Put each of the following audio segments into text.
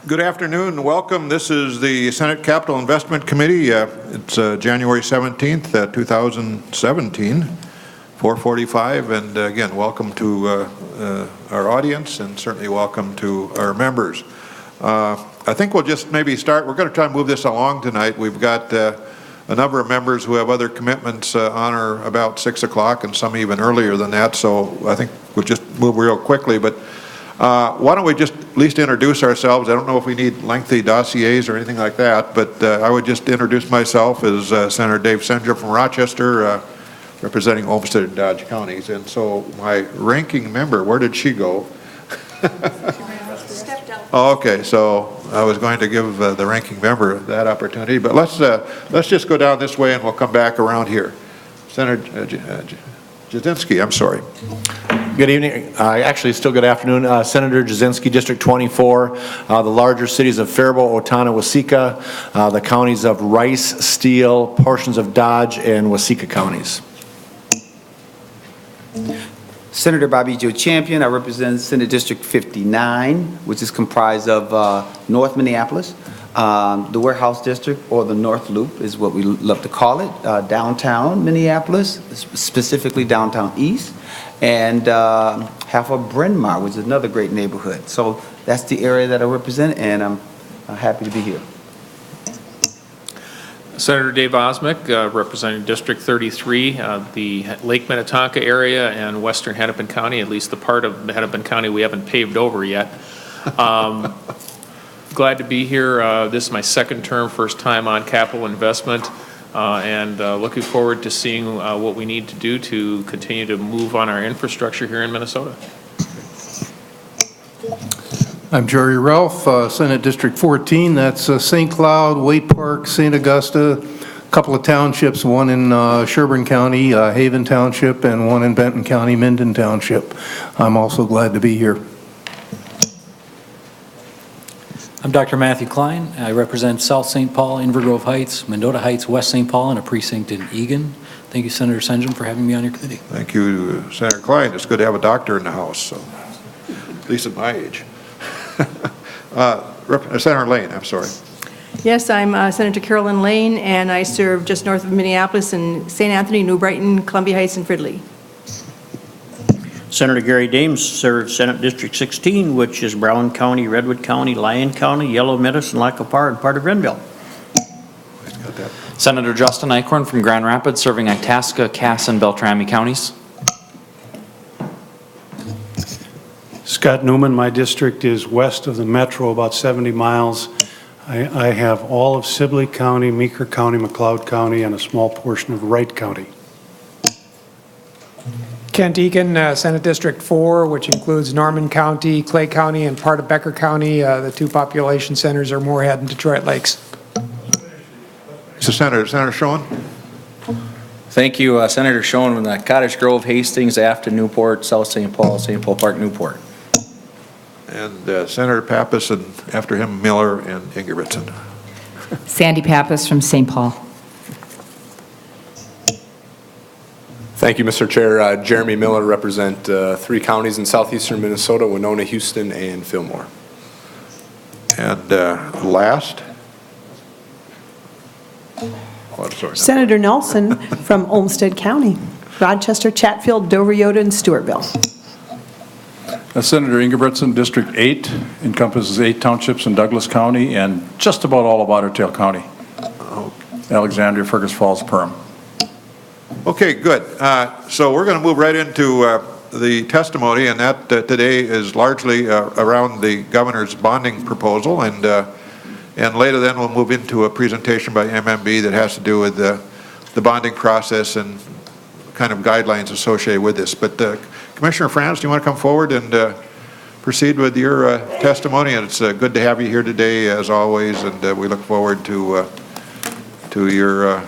Good afternoon and welcome. This is the Senate Capital Investment Committee. It's January 17th, 2017, 4:45. And again, welcome to our audience and certainly welcome to our members. I think we'll just maybe start. We're going to try and move this along tonight. We've got a number of members who have other commitments on or about 6 o'clock and some even earlier than that. So I think we'll just move real quickly. But why don't we just at least introduce ourselves? I don't know if we need lengthy dossiers or anything like that, but I would just introduce myself as Senator Dave Senja from Rochester, representing Olmsted and Dodge counties. And so my ranking member, where did she go? Oh, okay, so I was going to give the ranking member that opportunity, but let's just go down this way and we'll come back around here. Senator Jasinski, I'm sorry. Good evening. Actually, still good afternoon. Senator Jasinski, District 24, the larger cities of Faribault, Otana, Waseca, the counties of Rice, Steele, portions of Dodge, and Waseca counties. Senator Bobby Joe Champion, I represent Senate District 59, which is comprised of North Minneapolis, the Warehouse District, or the North Loop is what we love to call it, downtown Minneapolis, specifically downtown East, and half of Bryn Mawr, which is another great neighborhood. So that's the area that I represent, and I'm happy to be here. Senator David Osmek, representing District 33, the Lake Minnetonka area and western Hennepin County, at least the part of Hennepin County we haven't paved over yet. Glad to be here. This is my second term, first time on capital investment, and looking forward to seeing what we need to do to continue to move on our infrastructure here in Minnesota. I'm Jerry Ralph, Senate District 14. That's St. Cloud, Waite Park, St. Augusta, a couple of townships, one in Sherburne County, Haven Township, and one in Benton County, Minden Township. I'm also glad to be here. I'm Dr. Matthew Klein. I represent South St. Paul, Inver Grove Heights, Mendota Heights, West St. Paul, and a precinct in Egan. Thank you, Senator Senjum, for having me on your committee. Thank you, Senator Klein. It's good to have a doctor in the House, so at least at my age. Senator Lane, I'm sorry. Yes, I'm Senator Carolyn Lane, and I serve just north of Minneapolis in St. Anthony, New Brighton, Columbia Heights, and Fridley. Senator Gary Dames serves Senate District 16, which is Brown County, Redwood County, Lyon County, Yellow Medicine, Lacopar, and part of Renville. Senator Justin Eichhorn from Grand Rapids, serving Itasca, Cass, and Beltrami counties. Scott Newman, my district is west of the metro, about 70 miles. I have all of Sibley County, Meeker County, McLeod County, and a small portion of Wright County. Kent Egan, Senate District 4, which includes Norman County, Clay County, and part of Becker County. The two population centers are Moorhead and Detroit Lakes. So Senator Schoen. Thank you, Senator Schoen from the Cottage Grove, Hastings, Afton, Newport, South St. Paul Park, Newport. And Senator Pappas, and after him, Miller and Ingebrigtsen. Sandy Pappas from St. Paul. Thank you, Mr. Chair. Jeremy Miller, represent 3 counties in southeastern Minnesota, Winona, Houston, and Fillmore. And last? Oh, sorry, Senator Nelson from Olmsted County, Rochester, Chatfield, Dover, Yoda, and Stewartville. Senator Ingebrigtsen, District 8, encompasses 8 townships in Douglas County and just about all of Otter Tail County. Alexandria, Fergus Falls, Perham. Okay, good. So we're going to move right into the testimony, and that today is largely around the governor's bonding proposal, and later then we'll move into a presentation by MMB that has to do with the bonding process and kind of guidelines associated with this. But Commissioner Frans, do you want to come forward and proceed with your testimony? And it's good to have you here today, as always, and we look forward to your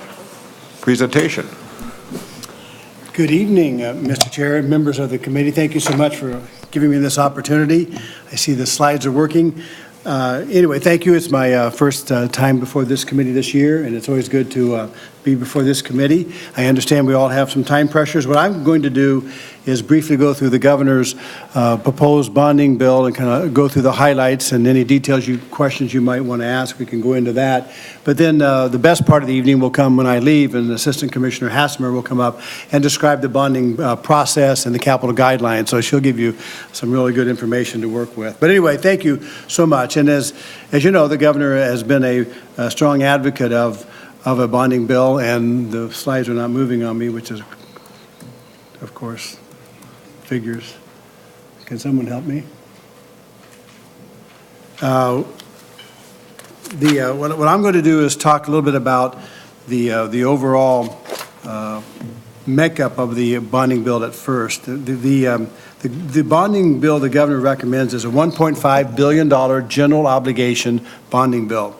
presentation. Good evening, Mr. Chair and members of the committee. Thank you so much for giving me this opportunity. I see the slides are working. Anyway, thank you. It's my first time before this committee this year, and it's always good to be before this committee. I understand we all have some time pressures. What I'm going to do is briefly go through the governor's proposed bonding bill and kind of go through the highlights and any questions you might want to ask. We can go into that. But then the best part of the evening will come when I leave, and Assistant Commissioner Hassemer will come up and describe the bonding process and the capital guidelines. So she'll give you some really good information to work with. But anyway, thank you so much. And as you know, the governor has been a strong advocate of a bonding bill, and the slides are not moving on me, which is, of course, figures. Can someone help me? What I'm going to do is talk a little bit about the overall makeup of the bonding bill at first. The bonding bill the governor recommends is a $1.5 billion general obligation bonding bill.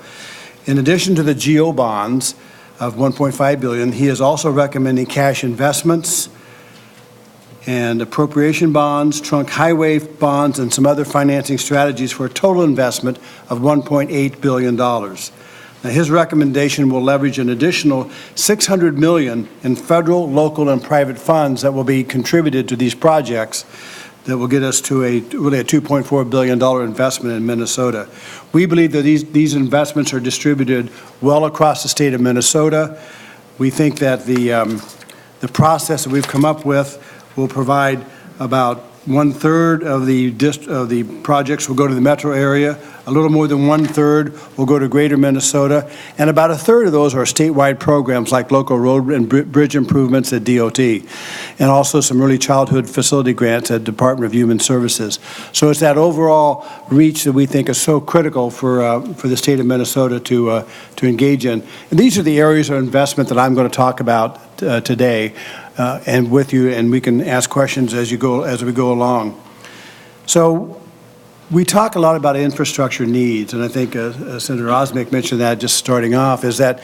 In addition to the GO bonds of $1.5 billion, he is also recommending cash investments and appropriation bonds, trunk highway bonds, and some other financing strategies for a total investment of $1.8 billion. Now, his recommendation will leverage an additional $600 million in federal, local, and private funds that will be contributed to these projects that will get us to really a $2.4 billion investment in Minnesota. We believe that these investments are distributed well across the state of Minnesota. We think that the process that we've come up with will provide about 1/3 of the projects will go to the metro area, a little more than 1/3 will go to greater Minnesota, and about 1/3 of those are statewide programs like local road and bridge improvements at DOT, and also some early childhood facility grants at Department of Human Services. So it's that overall reach that we think is so critical for the state of Minnesota to engage in. And these are the areas of investment that I'm going to talk about today. And with you, and we can ask questions as we go along. So we talk a lot about infrastructure needs, and I think Senator Osmek mentioned that just starting off, is that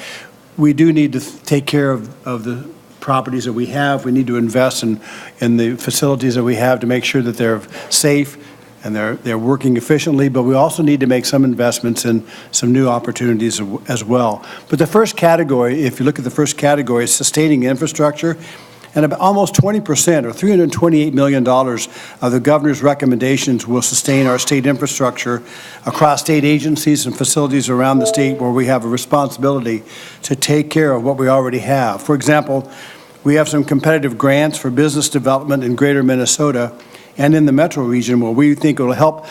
we do need to take care of the properties that we have. We need to invest in the facilities that we have to make sure that they're safe and they're working efficiently, but we also need to make some investments in some new opportunities as well. But the first category, if you look at the first category, is sustaining infrastructure. And about almost 20%, or $328 million of the governor's recommendations will sustain our state infrastructure across state agencies and facilities around the state where we have a responsibility to take care of what we already have. For example, we have some competitive grants for business development in greater Minnesota and in the metro region where we think it will help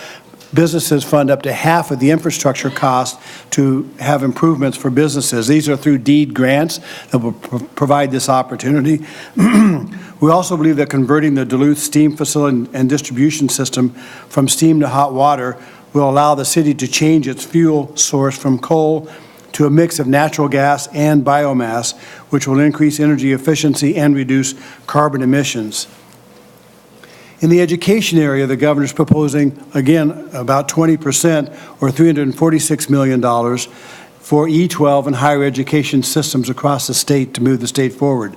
businesses fund up to half of the infrastructure cost to have improvements for businesses. These are through deed grants that will provide this opportunity. We also believe that converting the Duluth steam facility and distribution system from steam to hot water will allow the city to change its fuel source from coal to a mix of natural gas and biomass, which will increase energy efficiency and reduce carbon emissions. In the education area, the governor's proposing, again, about 20%, or $346 million, for E-12 and higher education systems across the state to move the state forward.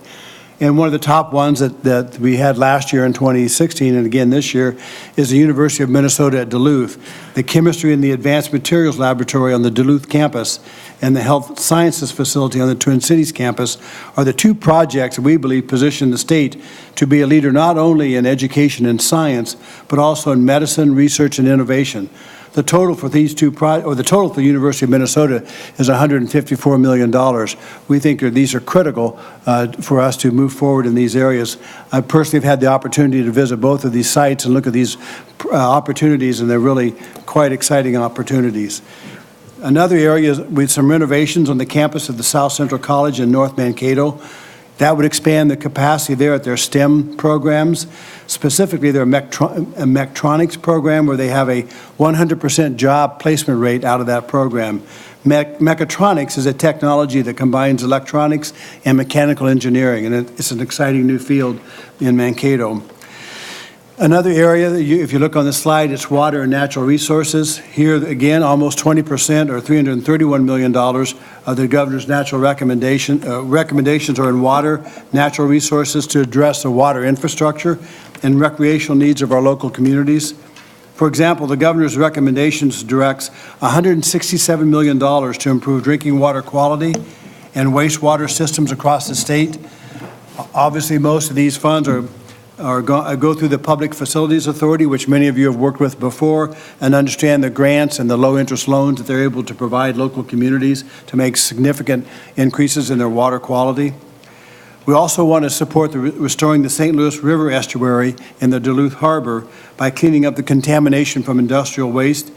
And one of the top ones that we had last year in 2016, and again this year, is the University of Minnesota at Duluth. The Chemistry and the Advanced Materials Laboratory on the Duluth campus and the Health Sciences Facility on the Twin Cities campus are the two projects that we believe position the state to be a leader not only in education and science, but also in medicine, research, and innovation. The total for these two the total for the University of Minnesota is $154 million. We think these are critical for us to move forward in these areas. I personally have had the opportunity to visit both of these sites and look at these opportunities, and they're really quite exciting opportunities. Another area is with some renovations on the campus of the South Central College in North Mankato. That would expand the capacity there at their STEM programs, specifically their mechatronics program, where they have a 100% job placement rate out of that program. Mechatronics is a technology that combines electronics and mechanical engineering, and it's an exciting new field in Mankato. Another area, if you look on the slide, it's water and natural resources. Here, again, almost 20%, or $331 million of the governor's natural recommendations are in water, natural resources to address the water infrastructure and recreational needs of our local communities. For example, the governor's recommendations directs $167 million to improve drinking water quality and wastewater systems across the state. Obviously, most of these funds go through the Public Facilities Authority, which many of you have worked with before, and understand the grants and the low-interest loans that they're able to provide local communities to make significant increases in their water quality. We also want to support restoring the St. Louis River estuary in the Duluth Harbor by cleaning up the contamination from industrial waste.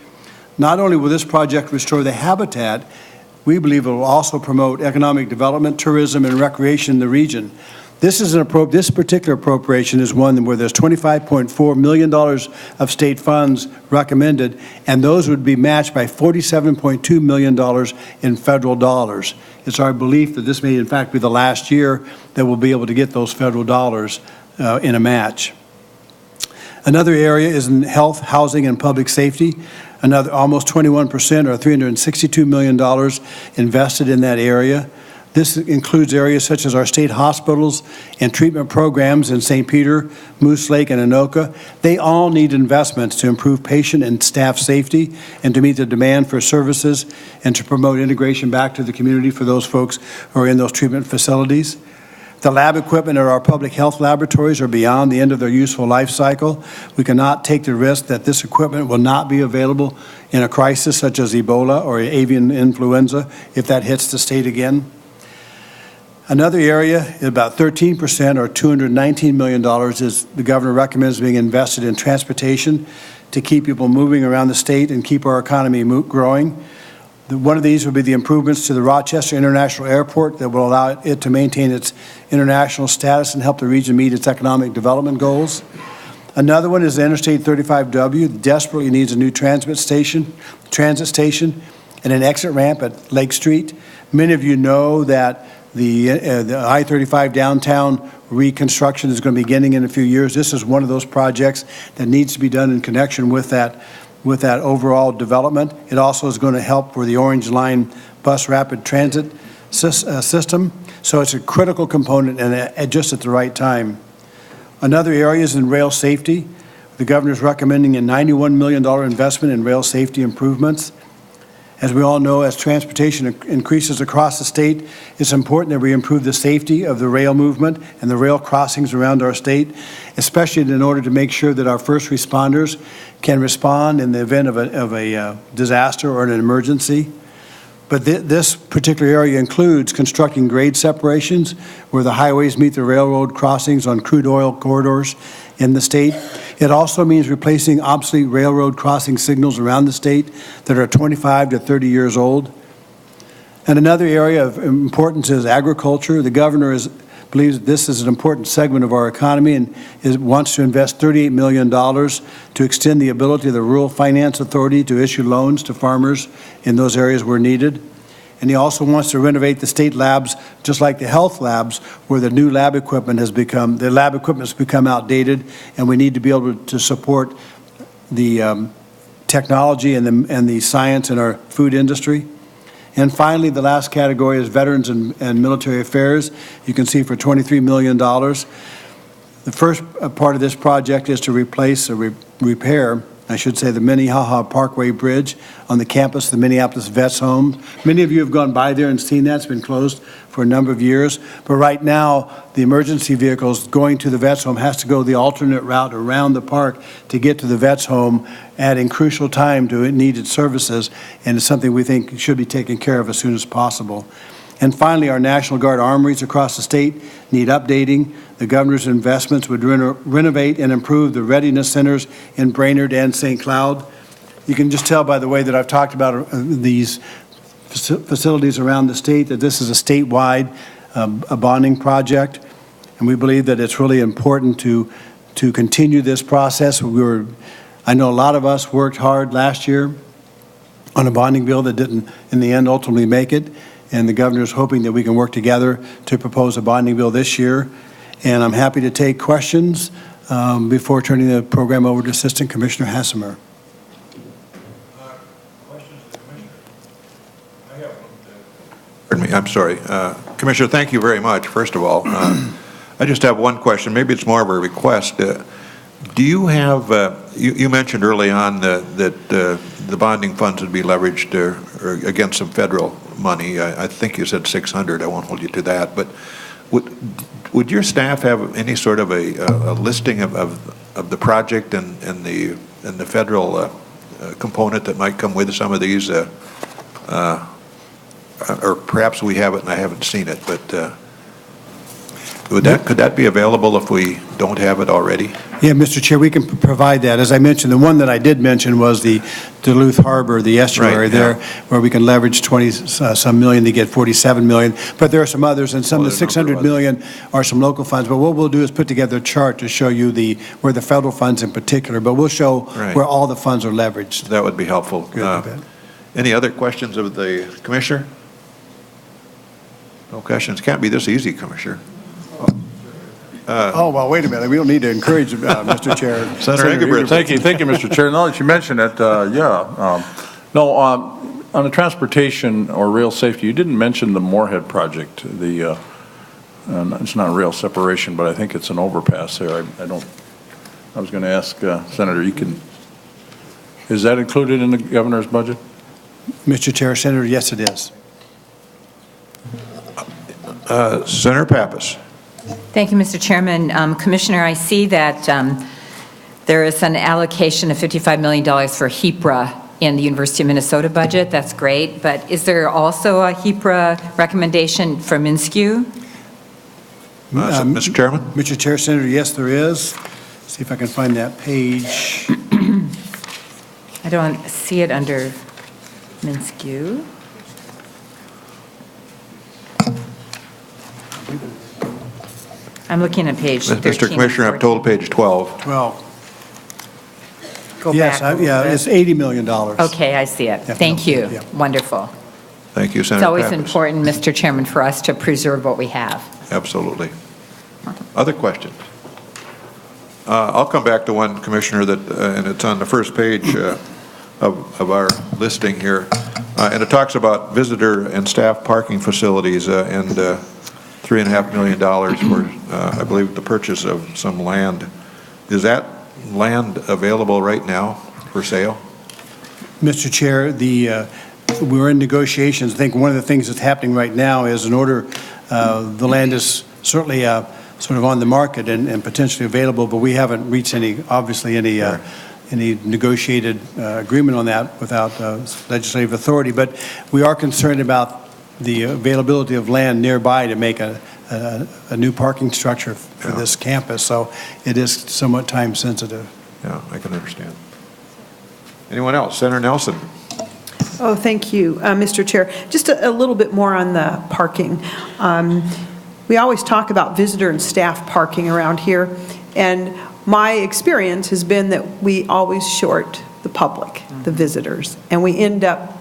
Not only will this project restore the habitat, we believe it will also promote economic development, tourism, and recreation in the region. This particular appropriation is one where there's $25.4 million of state funds recommended, and those would be matched by $47.2 million in federal dollars. It's our belief that this may in fact be the last year that we'll be able to get those federal dollars in a match. Another area is in health, housing, and public safety. Another almost 21% or $362 million invested in that area. This includes areas such as our state hospitals and treatment programs in St. Peter, Moose Lake, and Anoka. They all need investments to improve patient and staff safety and to meet the demand for services and to promote integration back to the community for those folks who are in those treatment facilities. The lab equipment at our public health laboratories are beyond the end of their useful life cycle. We cannot take the risk that this equipment will not be available in a crisis such as Ebola or avian influenza if that hits the state again. Another area, about 13% or $219 million, is the governor recommends being invested in transportation to keep people moving around the state and keep our economy growing. One of these would be the improvements to the Rochester International Airport that will allow it to maintain its international status and help the region meet its economic development goals. Another one is the Interstate 35W that desperately needs a new transit station, and an exit ramp at Lake Street. Many of you know that the I-35 downtown reconstruction is going to be beginning in a few years. This is one of those projects that needs to be done in connection with that overall development. It also is going to help for the Orange Line bus rapid transit system. So it's a critical component and just at the right time. Another area is in rail safety. The governor is recommending a $91 million investment in rail safety improvements. As we all know, as transportation increases across the state, it's important that we improve the safety of the rail movement and the rail crossings around our state, especially in order to make sure that our first responders can respond in the event of a disaster or an emergency. But this particular area includes constructing grade separations where the highways meet the railroad crossings on crude oil corridors in the state. It also means replacing obsolete railroad crossing signals around the state that are 25 to 30 years old. And another area of importance is agriculture. The governor believes this is an important segment of our economy and wants to invest $38 million to extend the ability of the Rural Finance Authority to issue loans to farmers in those areas where needed. And he also wants to renovate the state labs, just like the health labs, where the new lab equipment has become outdated, and we need to be able to support the technology and the science in our food industry. And finally, the last category is veterans and military affairs. You can see for $23 million. The first part of this project is to replace or repair, I should say, the Minnehaha Parkway Bridge on the campus of the Minneapolis Vets Home. Many of you have gone by there and seen that. It's been closed for a number of years. But right now, the emergency vehicles going to the Vets Home has to go the alternate route around the park to get to the Vets Home, adding crucial time to needed services, and it's something we think should be taken care of as soon as possible. And finally, our National Guard armories across the state need updating. The governor's investments would renovate and improve the readiness centers in Brainerd and St. Cloud. You can just tell by the way that I've talked about these facilities around the state that this is a statewide a bonding project, and we believe that it's really important to continue this process. I know a lot of us worked hard last year on a bonding bill that didn't, in the end, ultimately make it. And the governor is hoping that we can work together to propose a bonding bill this year. And I'm happy to take questions before turning the program over to Assistant Commissioner Hassemer. Pardon me, I'm sorry. Commissioner, thank you very much, first of all. I just have one question. Maybe it's more of a request. Do you have, you mentioned early on that the bonding funds would be leveraged or against some federal money. I think you said 600. I won't hold you to that. But would your staff have any sort of a listing of the project and the federal component that might come with some of these? Or perhaps we have it and I haven't seen it, but could that be available if we don't have it already? Yeah, Mr. Chair, we can provide that. As I mentioned, the one that I did mention was the Duluth Harbor, the estuary there, where we can leverage 20-some million to get 47 million. But there are some others, and some of the 600 million are some local funds. But what we'll do is put together a chart to show you where the federal funds in particular, but we'll show where all the funds are leveraged. That would be helpful. Any other questions of the Commissioner? No questions. Can't be this easy, Commissioner. Well, wait a minute. We don't need to encourage Mr. Chair. Senator Engelbrecht. Thank you, Mr. Chair. Now that you mention it, on the transportation or rail safety, you didn't mention the Moorhead project. It's not rail separation, but I think it's an overpass there. I was going to ask Senator, is that included in the governor's budget? Mr. Chair, Senator, yes, it is. Senator Pappas. Thank you, Mr. Chairman. Commissioner, I see that there is an allocation of $55 million for HEPRA in the University of Minnesota budget. That's great. But is there also a HEPRA recommendation for MNSCU? Mr. Chairman? Mr. Chair, Senator, yes, there is. See if I can find that page. I don't see it under MNSCU. I'm looking at page 13. Mr. Commissioner, I'm told page 12. 12. Go yes, back. It's $80 million. Okay, I see it. Thank you. Yeah. Wonderful. Thank you, It's Senator always Pappas. important, Mr. Chairman, for us to preserve what we have. Absolutely. Other questions? I'll come back to one, Commissioner, and it's on the first page of our listing here. And it talks about visitor and staff parking facilities and $3.5 million for, I believe, the purchase of some land. Is that land available right now for sale? Mr. Chair, we're in negotiations. I think one of the things that's happening right now is in order, the land is certainly sort of on the market and potentially available, but we haven't reached any negotiated agreement on that without legislative authority. But we are concerned about the availability of land nearby to make a new parking structure for this campus. So it is somewhat time sensitive. Yeah, I can understand. Anyone else? Senator Nelson. Oh, thank you, Mr. Chair. Just a little bit more on the parking. We always talk about visitor and staff parking around here, and my experience has been that we always short the public, the visitors, and we end up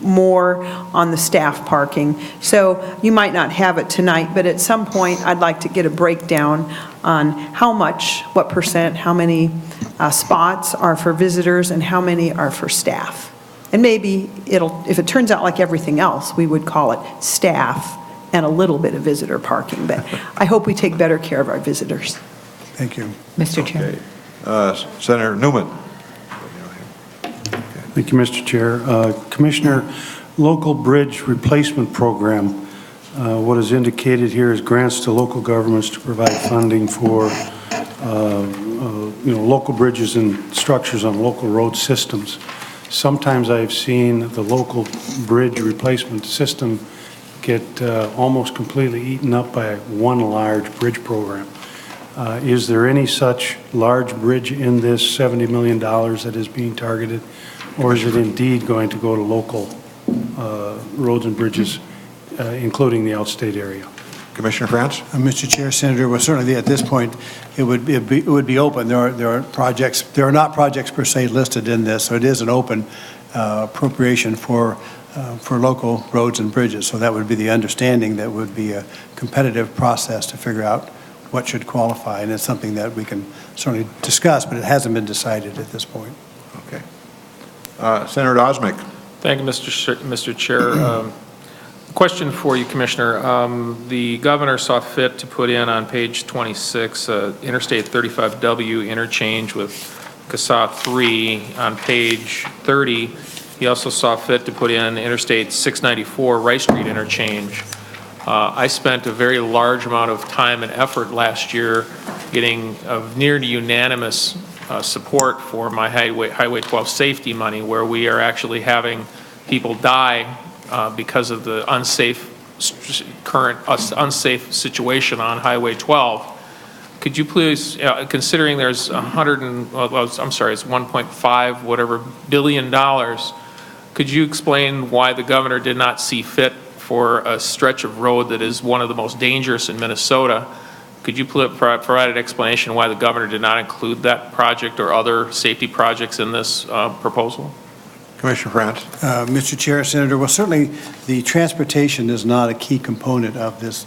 more on the staff parking. So you might not have it tonight, but at some point I'd like to get a breakdown on how much, what percent, how many spots are for visitors and how many are for staff. And maybe if it turns out like everything else, we would call it staff and a little bit of visitor parking. But I hope we take better care of our visitors. Thank you. Mr. Chair. Senator Newman. Thank you, Mr. Chair. Commissioner, local bridge replacement program, what is indicated here is grants to local governments to provide funding for local bridges and structures on local road systems. Sometimes I've seen the local bridge replacement system get almost completely eaten up by one large bridge program. Is there any such large bridge in this $70 million that is being targeted, or is it indeed going to go to local roads and bridges, including the outstate area? Commissioner Frans? Mr. Chair, Senator, well, certainly at this point, it would be open. There are projects. There are not projects per se listed in this, so it is an open appropriation for local roads and bridges. So that would be the understanding. That would be a competitive process to figure out what should qualify, and it's something that we can certainly discuss, but it hasn't been decided at this point. Okay. Senator Osmek. Thank you, Mr. Chair. Question for you, Commissioner. The governor saw fit to put in on page 26, Interstate 35W interchange with CASA 3. On page 30, he also saw fit to put in Interstate 694 Rice Street interchange. I spent a very large amount of time and effort last year getting near to unanimous support for my Highway 12 safety money, where we are actually having people die because of the current unsafe situation on Highway 12. Could you please, considering there's it's 1.5 whatever billion dollars, could you explain why the governor did not see fit for a stretch of road that is one of the most dangerous in Minnesota? Could you provide an explanation why the governor did not include that project or other safety projects in this proposal? Commissioner Frans. Mr. Chair, Senator, well, certainly the transportation is not a key component of this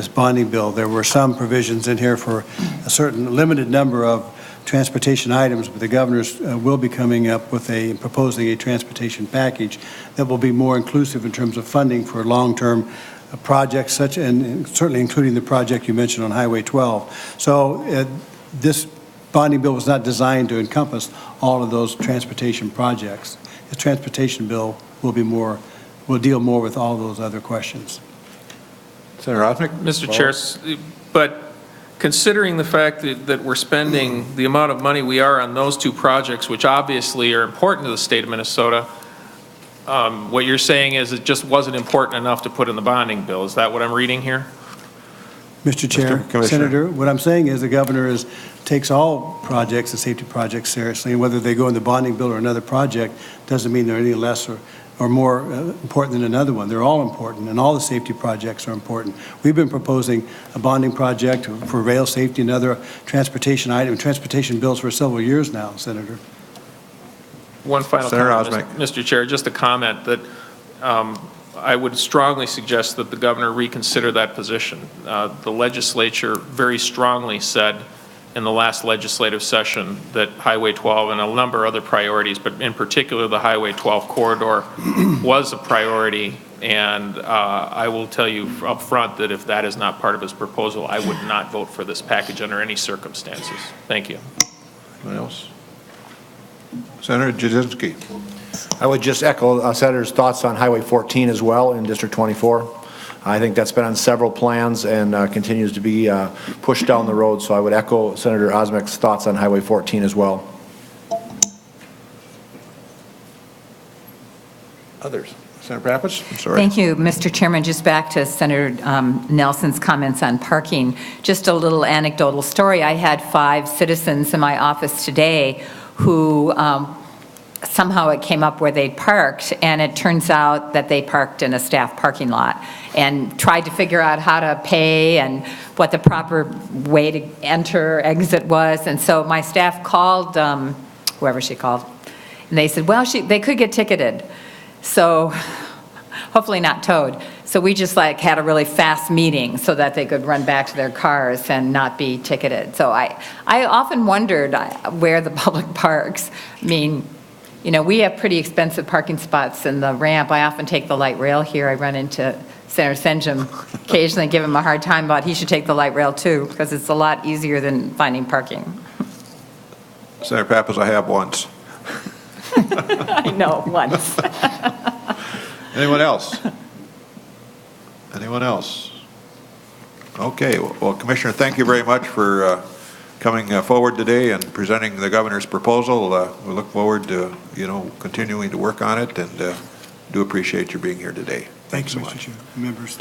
bonding bill. There were some provisions in here for a certain limited number of transportation items, but the governors will be coming up with proposing a transportation package that will be more inclusive in terms of funding for long-term projects, and certainly including the project you mentioned on Highway 12. So this bonding bill was not designed to encompass all of those transportation projects. The transportation bill will deal more with all those other questions. Senator Osmek? Mr. Chair, but considering the fact that we're spending the amount of money we are on those two projects, which obviously are important to the state of Minnesota, what you're saying is it just wasn't important enough to put in the bonding bill. Is that what I'm reading here? Mr. Chair, Senator, what I'm saying is the governor takes all projects, the safety projects, seriously, and whether they go in the bonding bill or another project doesn't mean they're any less or more important than another one. They're all important, and all the safety projects are important. We've been proposing a bonding project for rail safety and other transportation bills for several years now, Senator. One final comment, Mr. Chair, just a comment that I would strongly suggest that the governor reconsider that position. The legislature very strongly said in the last legislative session that Highway 12 and a number of other priorities, but in particular the Highway 12 corridor was a priority, and I will tell you up front that if that is not part of his proposal, I would not vote for this package under any circumstances. Thank you. Anyone else? Senator Jasinski. I would just echo Senator's thoughts on Highway 14 as well in District 24. I think that's been on several plans and continues to be pushed down the road, so I would echo Senator Osmek's thoughts on Highway 14 as well. Others? Senator Pappas? I'm sorry. Thank you, Mr. Chairman. Just back to Senator Nelson's comments on parking. Just a little anecdotal story. I had 5 citizens in my office today who somehow it came up where they'd parked, and it turns out that they parked in a staff parking lot and tried to figure out how to pay and what the proper way to enter, exit was. And so my staff called, whoever she called, and they said, well, they could get ticketed. So hopefully not towed. So we just had a really fast meeting so that they could run back to their cars and not be ticketed. So I often wondered where the public parks. I mean, you know, we have pretty expensive parking spots in the ramp. I often take the light rail here. I run into Senator Senjum occasionally, give him a hard time about he should take the light rail too, because it's a lot easier than finding parking. Senator Pappas, I have once. I know, once. Anyone else? Anyone else? Okay, well, Commissioner, thank you very much for coming forward today and presenting the governor's proposal. We look forward to, continuing to work on it, and do appreciate you being here today. Thanks so much. Members.